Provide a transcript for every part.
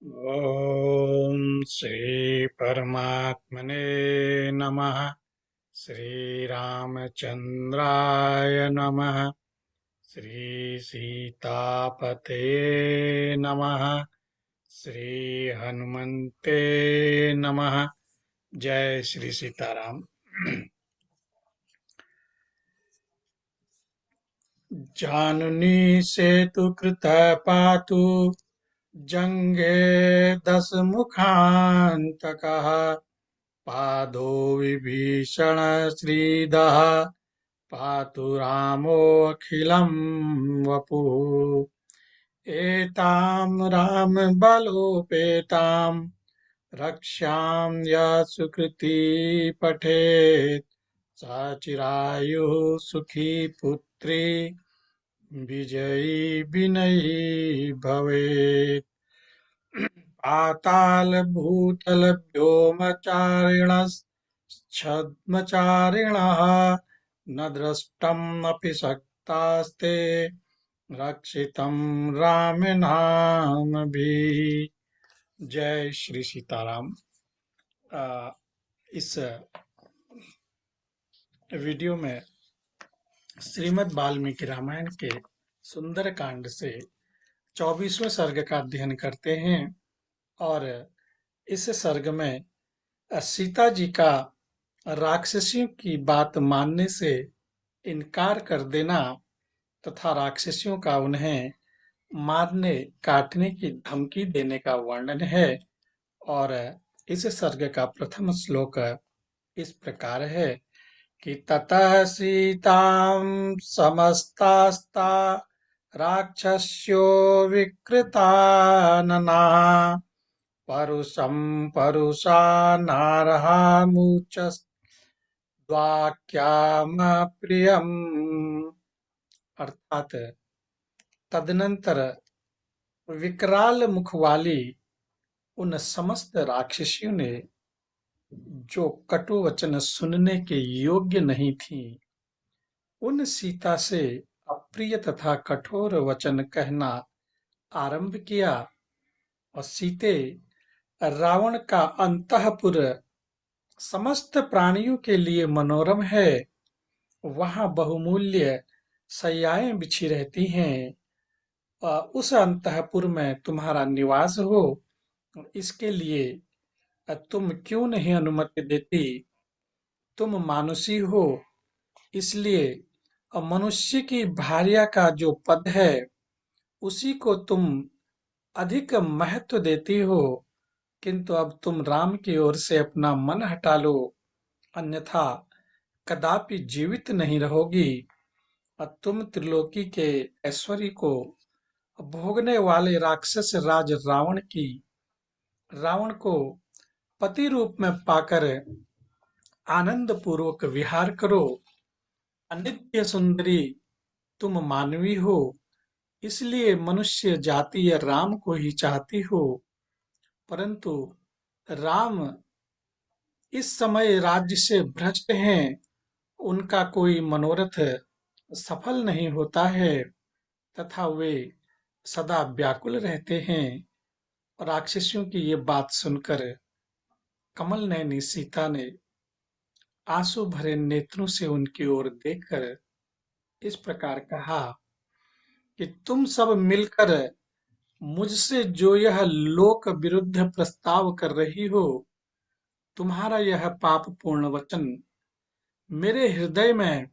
ॐ श्री परमात्मने नमः। श्रीरामचन्द्राय नमः। श्री सीतापते नमः। श्री हनुमन्ते नमः। जय श्री सीताराम। जानुनी सेतु कृतः पातु जङ्गे दशमुखान्तकः। पादो विभीषण श्रीदः पातु रामोऽखिलं वपुः। एतां रामबलोपेतां रक्षां यः सुकृती पठेत् स चिरायुः सुखी पुत्री विजयी विनयी भवेत्। पातालभूतलव्योमचारिणः न द्रष्टुम् अपि शक्तास्ते रक्षितं राम नामभिः। जय श्री सीताराम। इस वीडियो में श्रीमद् वाल्मीकि रामायण के सुंदर कांड से 24वें सर्ग का अध्ययन करते हैं और इस सर्ग में सीता जी का राक्षसियों की बात मानने से इनकार कर देना तथा राक्षसियों का उन्हें मारने काटने की धमकी देने का वर्णन है। और इस सर्ग का प्रथम श्लोक इस प्रकार है कि ततः सीतां समस्तास्ता राक्षस्यो विकृताननाः परुषं परुषा नारहामुचस्त्वाक्यामप्रियम्। अर्थात तदनंतर विकराल मुख वाली उन समस्त राक्षसियों ने जो कटु वचन सुनने के योग्य नहीं थी उन सीता से अप्रिय तथा कठोर वचन कहना आरंभ किया। और सीते रावण का अंतःपुर समस्त प्राणियों के लिए मनोरम है, वहां बहुमूल्य शैयाएं बिछी रहती हैं। उस अंतःपुर में तुम्हारा निवास हो, इसके लिए तुम क्यों नहीं अनुमति देती? तुम मानुषी हो, इसलिए मनुष्य की भार्या का जो पद है उसी को तुम अधिक महत्व देती हो। किंतु अब तुम राम की ओर से अपना मन हटा लो, अन्यथा कदापि जीवित नहीं रहोगी। और तुम त्रिलोकी के ऐश्वर्य को भोगने वाले राक्षस राज रावण को पति रूप में पाकर आनंद पूर्वक विहार करो। अनित्य सुंदरी तुम मानवी हो, इसलिए मनुष्य जाति या राम को ही चाहती हो। परंतु राम इस समय राज्य से भ्रष्ट हैं, उनका कोई मनोरथ सफल नहीं होता है तथा वे सदा व्याकुल रहते हैं। राक्षसियों की ये बात सुनकर कमल नयनी सीता ने आंसू भरे नेत्रों से उनकी ओर देखकर इस प्रकार कहा कि तुम सब मिलकर मुझसे जो यह लोक विरुद्ध प्रस्ताव कर रही हो, तुम्हारा यह पापपूर्ण वचन मेरे हृदय में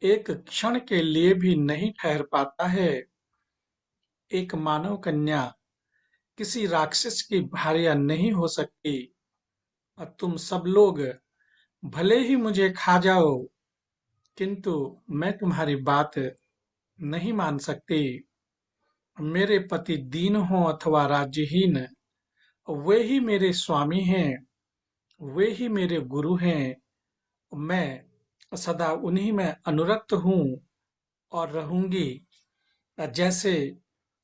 एक क्षण के लिए भी नहीं ठहर पाता है। एक मानव कन्या किसी राक्षस की भार्या नहीं हो सकती, और तुम सब लोग भले ही मुझे खा जाओ, किंतु मैं तुम्हारी बात नहीं मान सकती। मेरे पति दीन हो अथवा राज्यहीन, वे ही मेरे स्वामी हैं, वे ही मेरे गुरु हैं। मैं सदा उन्हीं में अनुरक्त हूँ और रहूंगी, जैसे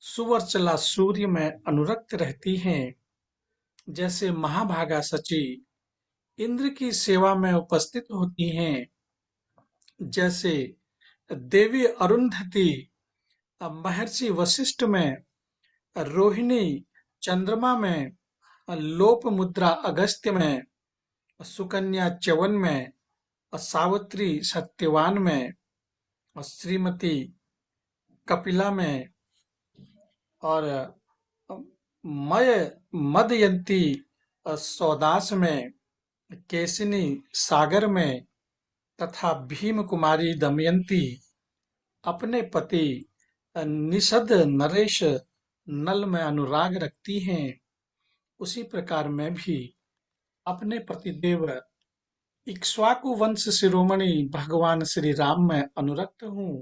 सुवर्चला सूर्य में अनुरक्त रहती हैं, जैसे महाभागा सची इंद्र की सेवा में उपस्थित होती हैं, जैसे देवी अरुंधति महर्षि वशिष्ठ में रोहिणी चंद्रमा में, लोप मुद्रा अगस्त्य में, सुकन्या च्यवन में, सावित्री सत्यवान में, श्रीमती कपिला में, और मय मदयंती सौदास में, केसिनी सागर में, तथा भीम कुमारी दमयंती अपने पति निषद नरेश नल में अनुराग रखती हैं, उसी प्रकार मैं भी अपने पतिदेव इक्ष्वाकु वंश शिरोमणि भगवान श्री राम में अनुरक्त हूँ।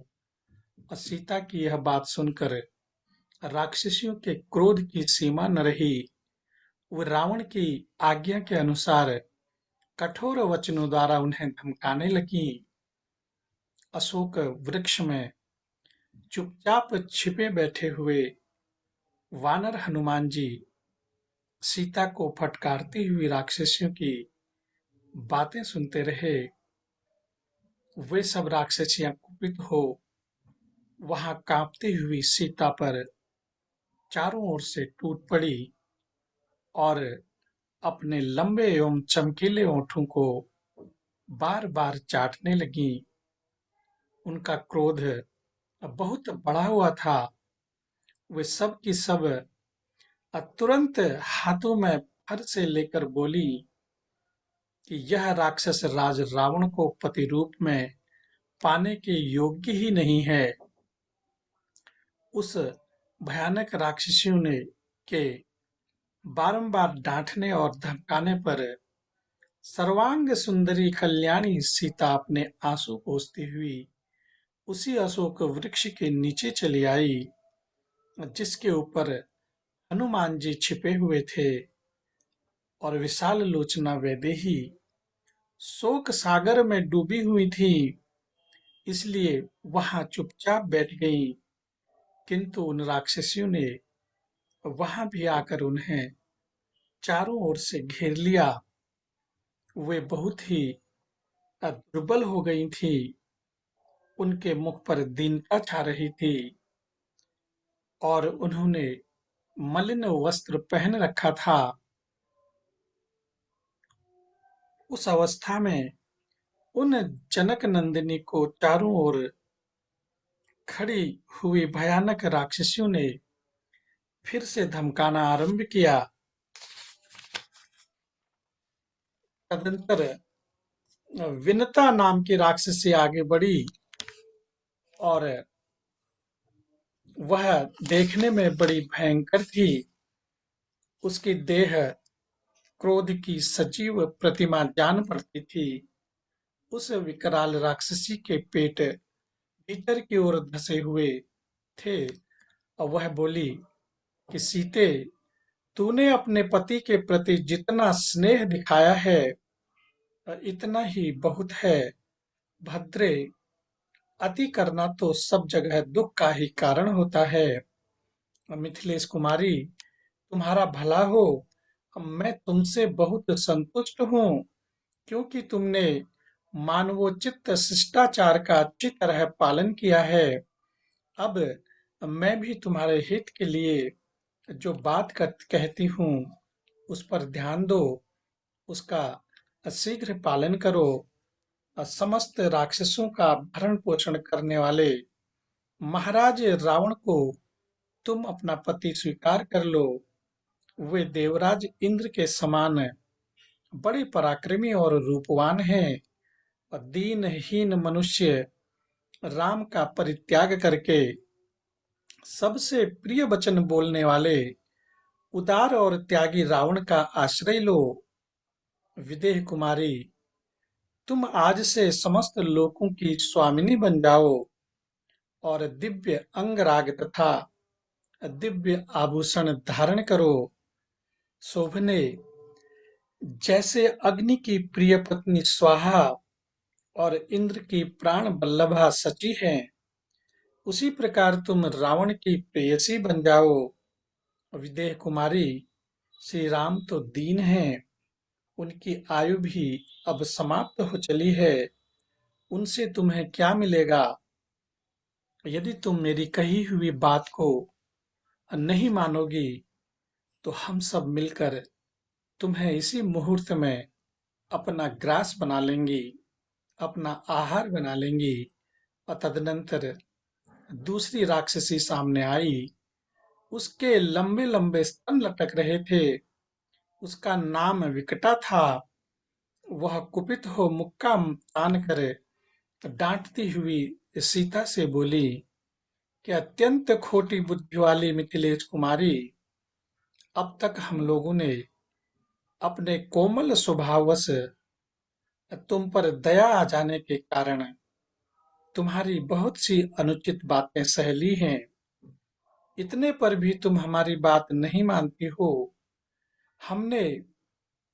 और सीता की यह बात सुनकर राक्षसियों के क्रोध की सीमा न रही। वो रावण की आज्ञा के अनुसार कठोर वचनों द्वारा उन्हें धमकाने लगी। अशोक वृक्ष में चुपचाप छिपे बैठे हुए वानर हनुमान जी सीता को फटकारती हुई राक्षसियों की बातें सुनते रहे। वे सब राक्षसियां कुपित हो वहां कांपती हुई सीता पर चारों ओर से टूट पड़ी और अपने लंबे एवं चमकीले ओठों को बार बार चाटने लगी। उनका क्रोध बहुत बढ़ा हुआ था। वे सब की सब तुरंत हाथों में फर से लेकर बोली कि यह राक्षस राज रावण को पति रूप में पाने के योग्य ही नहीं है। उस भयानक राक्षसियों ने के बारंबार डांटने और धमकाने पर सर्वांग सुंदरी कल्याणी सीता अपने आंसू पोंछती हुई उसी अशोक वृक्ष के नीचे चली आई जिसके ऊपर हनुमान जी छिपे हुए थे, और विशाल लोचना वैदेही शोक सागर में डूबी हुई थी, इसलिए वहां चुपचाप बैठ गई। किंतु उन राक्षसियों ने वहां भी आकर उन्हें चारों ओर से घेर लिया। वे बहुत ही दुर्बल हो गई थी। उनके मुख पर दीनता छा रही थी और उन्होंने मलिन वस्त्र पहन रखा था। उस अवस्था में उन जनक नंदिनी को चारों ओर खड़ी हुई भयानक राक्षसियों ने फिर से धमकाना आरंभ किया। तदंतर विनता नाम की राक्षसी आगे बढ़ी और वह देखने में बड़ी भयंकर थी। उसकी देह क्रोध की सजीव प्रतिमा जान पड़ती थी। उस विकराल राक्षसी के पेट भीतर की ओर धसे हुए थे और वह बोली कि सीते, तूने अपने पति के प्रति जितना स्नेह दिखाया है इतना ही बहुत है। भद्रे, अति करना तो सब जगह दुख का ही कारण होता है। मिथिलेश कुमारी, तुम्हारा भला हो। मैं तुमसे बहुत संतुष्ट हूँ क्योंकि तुमने मानवोचित शिष्टाचार का अच्छी तरह पालन किया है। अब मैं भी तुम्हारे हित के लिए जो बात कहती हूँ उस पर ध्यान दो, उसका शीघ्र पालन करो। समस्त राक्षसों का भरण पोषण करने वाले महाराज रावण को तुम अपना पति स्वीकार कर लो। वे देवराज इंद्र के समान बड़े पराक्रमी और रूपवान हैं। और दीनहीन मनुष्य राम का परित्याग करके सबसे प्रिय वचन बोलने वाले उदार और त्यागी रावण का आश्रय लो। विदेह कुमारी, तुम आज से समस्त लोकों की स्वामिनी बन जाओ और दिव्य अंगराग तथा दिव्य आभूषण धारण करो। शोभने, जैसे अग्नि की प्रिय पत्नी स्वाहा और इंद्र की प्राण बल्लभा सची है, उसी प्रकार तुम रावण की प्रेयसी बन जाओ। विदेह कुमारी, श्री राम तो दीन हैं, उनकी आयु भी अब समाप्त हो चली है। उनसे तुम्हें क्या मिलेगा? यदि तुम मेरी कही हुई बात को नहीं मानोगी तो हम सब मिलकर तुम्हें इसी मुहूर्त में अपना ग्रास बना लेंगी, अपना आहार बना लेंगी। और तदनंतर दूसरी राक्षसी सामने आई। उसके लंबे लंबे स्तन लटक रहे थे। उसका नाम विकटा था। वह कुपित हो मुक्का तान कर डांटती हुई सीता से बोली कि अत्यंत खोटी बुद्धि वाली मिथिलेश कुमारी, अब तक हम लोगों ने अपने कोमल स्वभाववश तुम पर दया आ जाने के कारण तुम्हारी बहुत सी अनुचित बातें सह ली हैं। इतने पर भी तुम हमारी बात नहीं मानती हो। हमने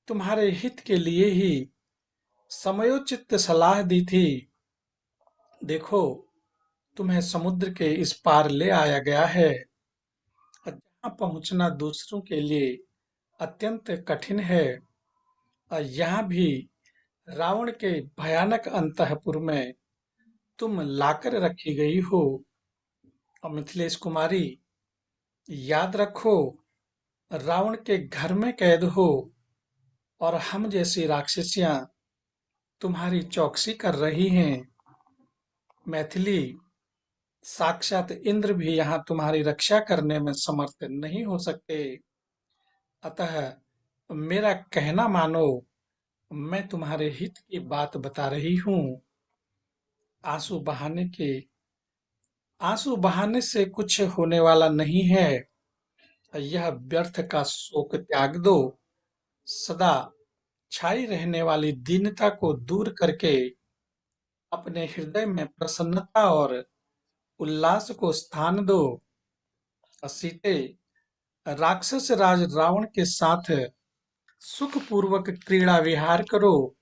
तुम्हारे हित के लिए ही समयोचित सलाह दी थी। देखो, तुम्हें समुद्र के इस पार ले आया गया है और जहाँ पहुँचना दूसरों के लिए अत्यंत कठिन है। और यहाँ भी रावण के भयानक अंतःपुर में तुम लाकर रखी गई हो। और मिथिलेश कुमारी, याद रखो, रावण के घर में कैद हो और हम जैसी राक्षसियां तुम्हारी चौकसी कर रही हैं। मैथिली, साक्षात इंद्र भी यहाँ तुम्हारी रक्षा करने में समर्थ नहीं हो सकते। अतः मेरा कहना मानो। मैं तुम्हारे हित की बात बता रही हूँ। आंसू बहाने के आंसू बहाने से कुछ होने वाला नहीं है। यह व्यर्थ का शोक त्याग दो। सदा छाई रहने वाली दीनता को दूर करके अपने हृदय में प्रसन्नता और उल्लास को स्थान दो। सीते, राक्षस राज रावण के साथ सुखपूर्वक क्रीड़ा विहार करो।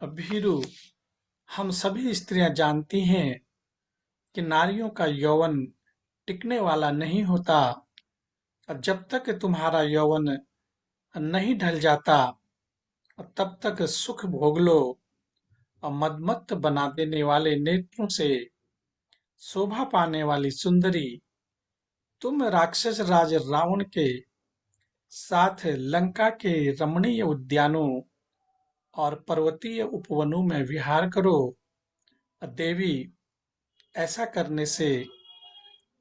भीरु, हम सभी स्त्रियां जानती हैं कि नारियों का यौवन टिकने वाला नहीं होता। और जब तक तुम्हारा यौवन नहीं ढल जाता, तब तक सुख भोग लो। और मदमत्त बना देने वाले नेत्रों से शोभा पाने वाली सुंदरी, तुम राक्षस राज रावण के साथ लंका के रमणीय उद्यानों और पर्वतीय उपवनों में विहार करो। देवी, ऐसा करने से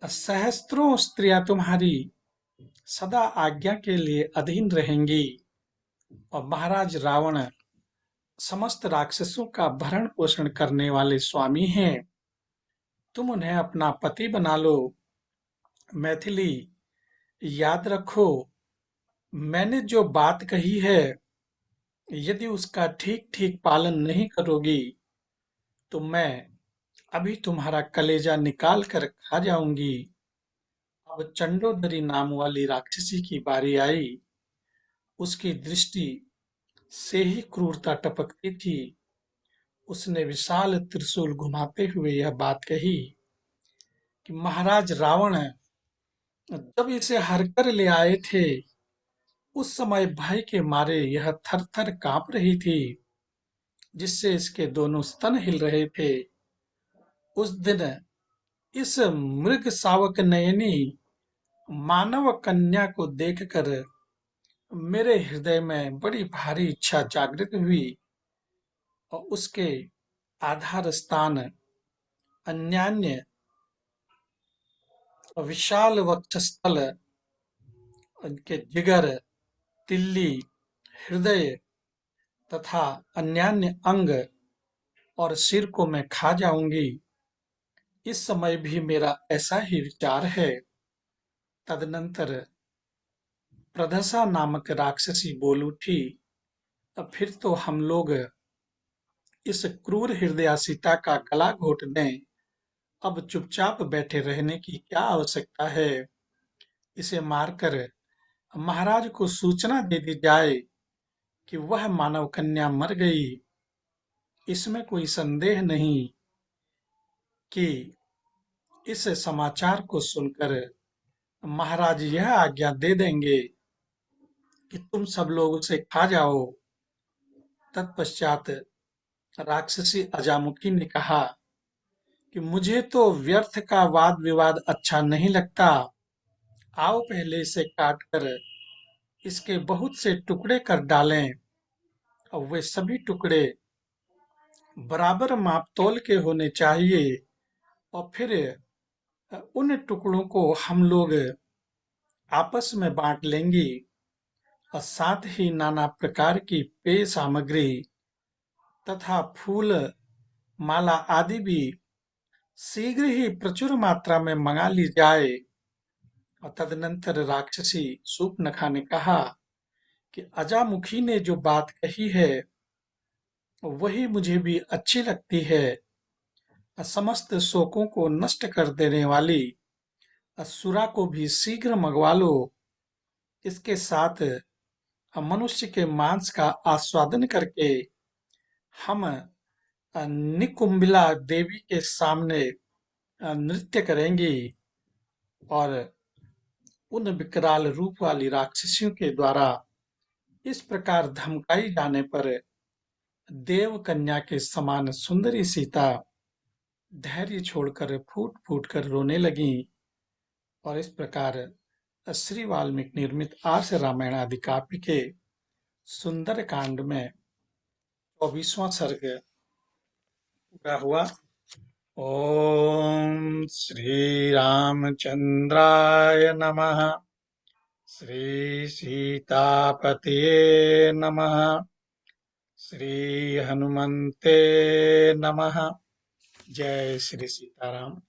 सहस्त्रों स्त्रियां तुम्हारी सदा आज्ञा के लिए अधीन रहेंगी। और महाराज रावण समस्त राक्षसों का भरण पोषण करने वाले स्वामी हैं। तुम उन्हें अपना पति बना लो। मैथिली, याद रखो, मैंने जो बात कही है, यदि उसका ठीक ठीक पालन नहीं करोगी तो मैं अभी तुम्हारा कलेजा निकाल कर खा जाऊंगी। अब चंडोदरी नाम वाली राक्षसी की बारी आई। उसकी दृष्टि से ही क्रूरता टपकती थी। उसने विशाल त्रिशूल घुमाते हुए यह बात कही कि महाराज रावण जब इसे हरकर ले आए थे, उस समय भय के मारे यह थर थर कांप रही थी, जिससे इसके दोनों स्तन हिल रहे थे। उस दिन इस मृग शावक नयनी मानव कन्या को देखकर मेरे हृदय में बड़ी भारी इच्छा जागृत हुई। और उसके आधार स्थान अन्यान्य विशाल वक्षस्थल, उनके जिगर, तिल्ली, हृदय तथा अन्यान्य अंग और सिर को मैं खा जाऊंगी। इस समय भी मेरा ऐसा ही विचार है। तदनंतर प्रदशा नामक राक्षसी बोल उठी, अब फिर तो हम लोग इस क्रूर हृदयासिता का गला घोट दें। अब चुपचाप बैठे रहने की क्या आवश्यकता है। इसे मारकर महाराज को सूचना दे दी जाए कि वह मानव कन्या मर गई। इसमें कोई संदेह नहीं कि इस समाचार को सुनकर महाराज यह आज्ञा दे देंगे कि तुम सब लोग उसे खा जाओ। तत्पश्चात राक्षसी अजामुखी ने कहा कि मुझे तो व्यर्थ का वाद विवाद अच्छा नहीं लगता। आओ पहले इसे काट कर इसके बहुत से टुकड़े कर डालें और वे सभी टुकड़े बराबर माप तौल के होने चाहिए। और फिर उन टुकड़ों को हम लोग आपस में बांट लेंगी और साथ ही नाना प्रकार की पेय सामग्री तथा फूल माला आदि भी शीघ्र ही प्रचुर मात्रा में मंगा ली जाए। और तदनंतर राक्षसी शूर्पणखा ने कहा कि अजामुखी ने जो बात कही है वही मुझे भी अच्छी लगती है। समस्त शोकों को नष्ट कर देने वाली असुरा को भी शीघ्र मंगवा लो। इसके साथ मनुष्य के मांस का आस्वादन करके हम निकुंभिला देवी के सामने नृत्य करेंगी। और उन विकराल रूप वाली राक्षसियों के द्वारा इस प्रकार धमकाई जाने पर देव कन्या के समान सुंदरी सीता धैर्य छोड़कर फूट फूट कर रोने लगी। और इस प्रकार श्री वाल्मीकि निर्मित आर्ष रामायण आदि काव्य के सुंदर कांड में 24वां सर्ग पूरा हुआ। ओम श्री रामचंद्राय नमः। श्री सीतापतये नमः। श्री हनुमन्ते नमः। जय श्री सीताराम।